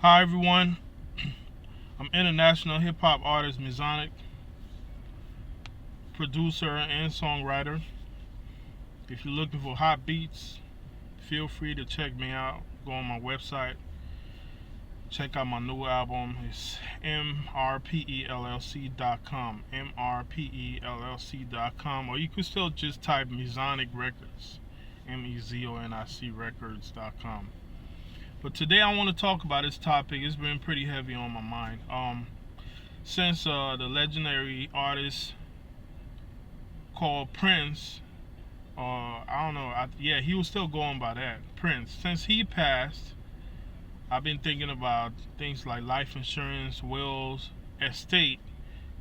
Hi everyone, I'm international hip hop artist Mizonic, producer and songwriter. If you're looking for hot beats, feel free to check me out. Go on my website, check out my new album. It's mrpellc.com, mrpellc.com, or you can still just type Mizonic Records, MEZONIC Records.com. But today I want to talk about this topic. It's been pretty heavy on my mind. Since the legendary artist called Prince, I don't know, yeah, he was still going by that, Prince. Since he passed, I've been thinking about things like life insurance, wills, estate,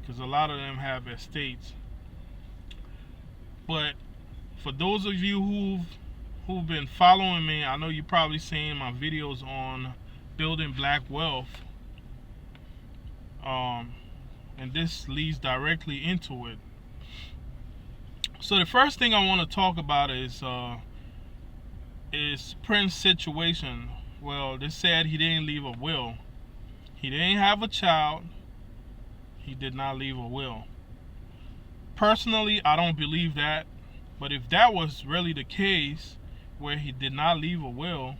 because a lot of them have estates. But for those of you who've been following me, I know you're probably seeing my videos on building black wealth. And this leads directly into it. So the first thing I want to talk about is Prince's situation. Well, they said he didn't leave a will. He didn't have a child. He did not leave a will. Personally, I don't believe that. But if that was really the case, where he did not leave a will,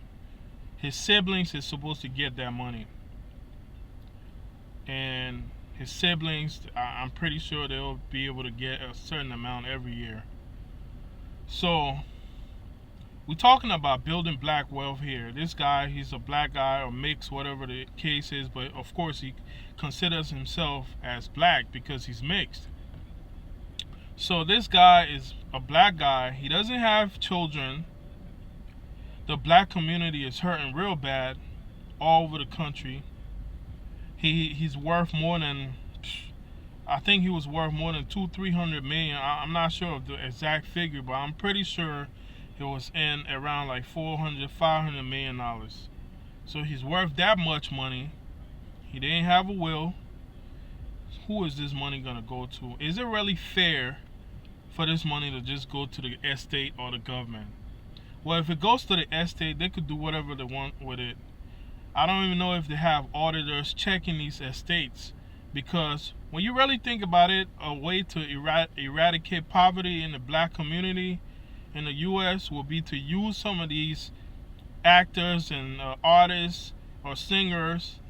his siblings is supposed to get that money. And his siblings, I'm pretty sure they'll be able to get a certain amount every year. So we're talking about building black wealth here. This guy, he's a black guy or mixed, whatever the case is, but of course he considers himself as black because he's mixed. So this guy is a black guy. He doesn't have children. The black community is hurting real bad all over the country. He's worth more than, I think he was worth more than 200-300 million. I'm not sure of the exact figure, but I'm pretty sure it was in around like $400-500 million. So he's worth that much money. He didn't have a will. Who is this money gonna go to? Is it really fair for this money to just go to the estate or the government? Well, if it goes to the estate, they could do whatever they want with it. I don't even know if they have auditors checking these estates, because when you really think about it, a way to eradicate poverty in the black community in the U.S. will be to use some of these actors and artists or singers,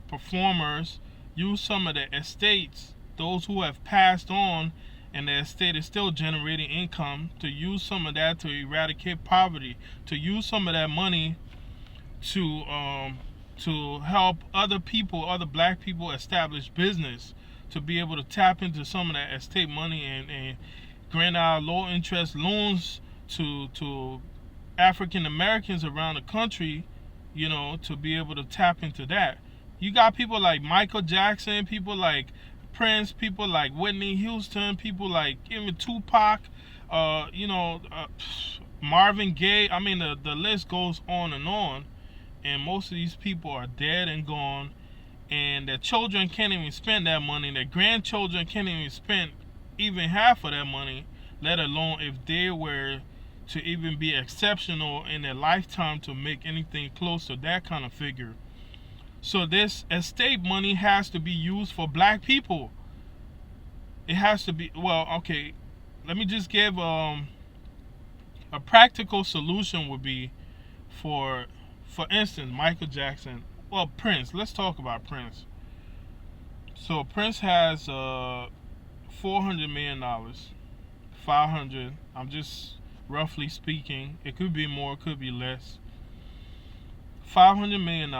performers, use some of the estates, those who have passed on and the estate is still generating income, to use some of that to eradicate poverty, to use some of that money to help other people, other black people establish business, to be able to tap into some of that estate money and grant out low interest loans to African Americans around the country, to be able to tap into that. You got people like Michael Jackson, people like Prince, people like Whitney Houston, people like even Tupac, Marvin Gaye. I mean, the list goes on. And most of these people are dead and gone, and their children can't even spend that money. Their grandchildren can't even spend even half of that money, let alone if they were to even be exceptional in their lifetime to make anything close to that kind of figure. So this estate money has to be used for black people. It has to be, well, okay, let me just give a practical solution would be for instance, Michael Jackson. Well, Prince. Let's talk about Prince. So Prince has $400 million, 500. I'm just roughly speaking. It could be more, it could be less. $500 million.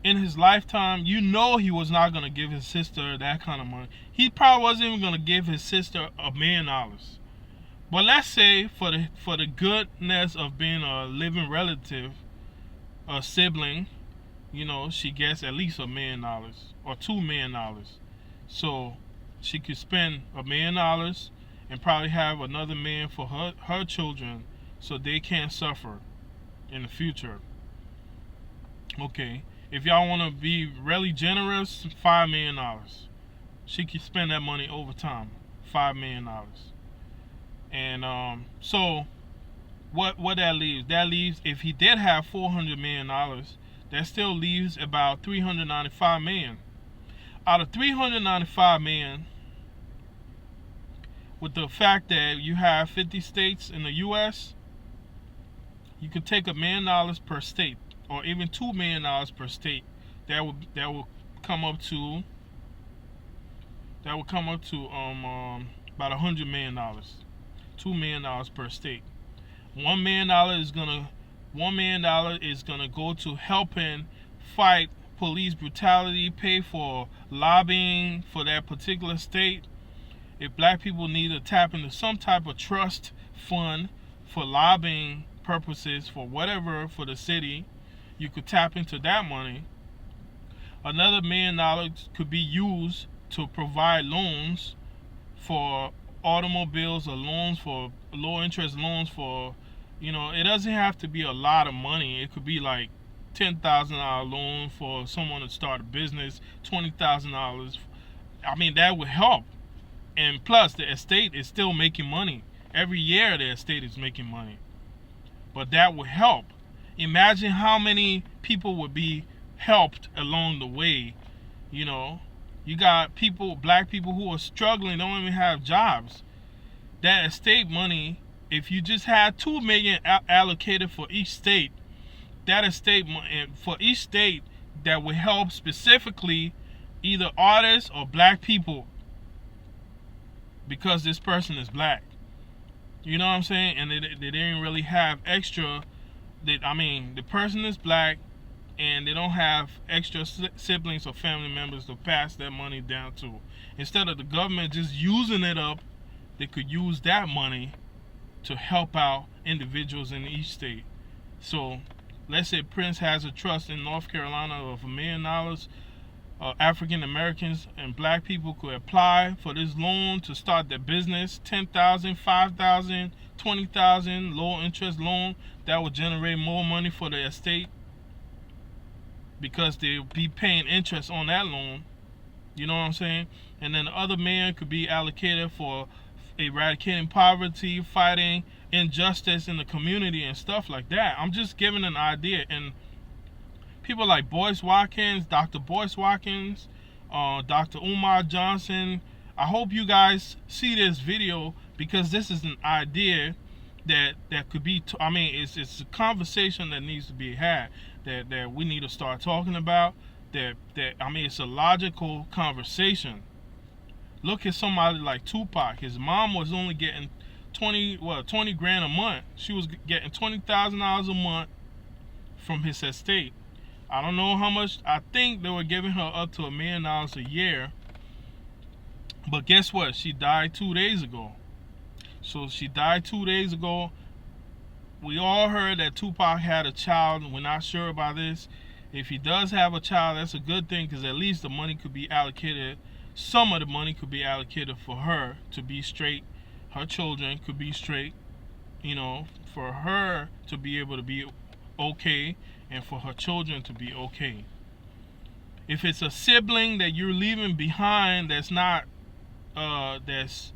In his lifetime, he was not gonna give his sister that kind of money. He probably wasn't even gonna give his sister $1 million. But let's say for the goodness of being a living relative, a sibling, she gets at least $1 million or $2 million. So she could spend $1 million and probably have another $1 million for her children, so they can't suffer in the future. Okay, if y'all want to be really generous, $5 million. She could spend that money over time, $5 million. And so what that leaves? That leaves, if he did have $400 million, That still leaves about 395 million. Out of 395 million, with the fact that you have 50 states in the U.S., you could take $1 million per state, or even $2 million per state. That will come up to about $100 million. $2 million per state. $1 million is gonna go to helping fight police brutality, pay for lobbying for that particular state. If black people need to tap into some type of trust fund for lobbying purposes for whatever for the city, you could tap into that money. Another $1 million could be used to provide loans for automobiles, or loans for low interest loans for, it doesn't have to be a lot of money. It could be like $10,000 loan for someone to start a business, $20,000. I mean, that would help. And plus, the estate is still making money. Every year, the estate is making money. But that would help. Imagine how many people would be helped along the way. You got black people who are struggling, don't even have jobs. That estate money, if you just had $2 million allocated for each state, that estate money for each state, that would help specifically either artists or black people, because this person is black. You know what I'm saying? And they didn't really have extra. The person is black, and they don't have extra siblings or family members to pass that money down to. Instead of the government just using it up, they could use that money to help out individuals in each state. So let's say Prince has a trust in North Carolina of $1 million. African Americans and black people could apply for this loan to start their business. $10,000, $5,000, $20,000 low interest loan that would generate more money for the estate, because they'll be paying interest on that loan. You know what I'm saying? And then the other $1 million could be allocated for eradicating poverty, fighting injustice in the community and stuff like that. I'm just giving an idea. And people like Boyce Watkins, Dr. Boyce Watkins, Dr. Umar Johnson, I hope you guys see this video, because this is an idea that could be, it's a conversation that needs to be had, that we need to start talking about, it's a logical conversation. Look at somebody like Tupac. His mom was only getting 20 grand a month. She was getting $20,000 a month from his estate. I don't know how much. I think they were giving her up to $1 million a year. But guess what? She died 2 days ago. So she died 2 days ago. We all heard that Tupac had a child. We're not sure about this. If he does have a child, that's a good thing, because at least the money could be allocated. Some of the money could be allocated for her to be straight. Her children could be straight. For her to be able to be okay, and for her children to be okay. If it's a sibling that you're leaving behind that's not that's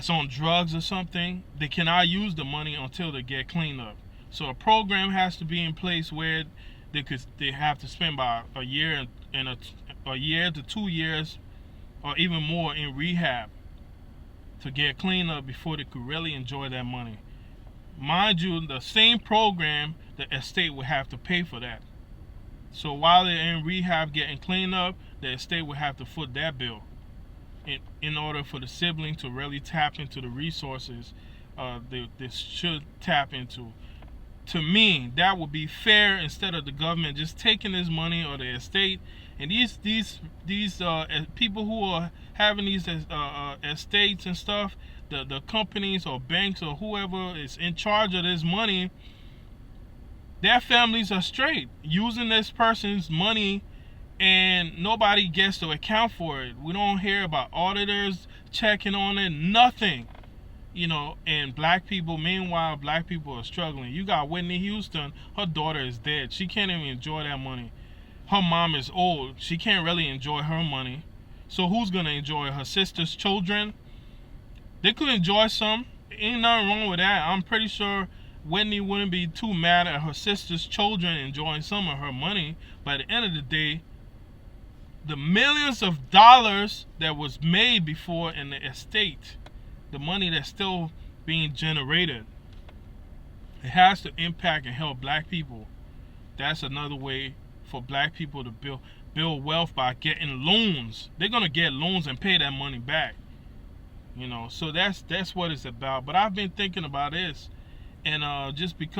on drugs or something, they cannot use the money until they get cleaned up. So a program has to be in place where they have to spend about a year a year to 2 years or even more in rehab to get cleaned up before they could really enjoy that money. Mind you, the same program, the estate would have to pay for that. So while they're in rehab getting cleaned up, the estate would have to foot that bill in order for the sibling to really tap into the resources they should tap into. To me, that would be fair, instead of the government just taking this money, or the estate. And these people who are having these estates and stuff, the companies or banks or whoever is in charge of this money, their families are straight using this person's money, and nobody gets to account for it. We don't hear about auditors checking on it, nothing. And meanwhile, black people are struggling. You got Whitney Houston, her daughter is dead. She can't even enjoy that money. Her mom is old. She can't really enjoy her money. So who's going to enjoy it? Her sister's children? They could enjoy some. Ain't nothing wrong with that. I'm pretty sure Whitney wouldn't be too mad at her sister's children enjoying some of her money. But at the end of the day, the millions of dollars that was made before in the estate, the money that's still being generated, it has to impact and help black people. That's another way for black people to build wealth, by getting loans. They're gonna get loans and pay that money back. So that's what it's about. But I've been thinking about this, and just because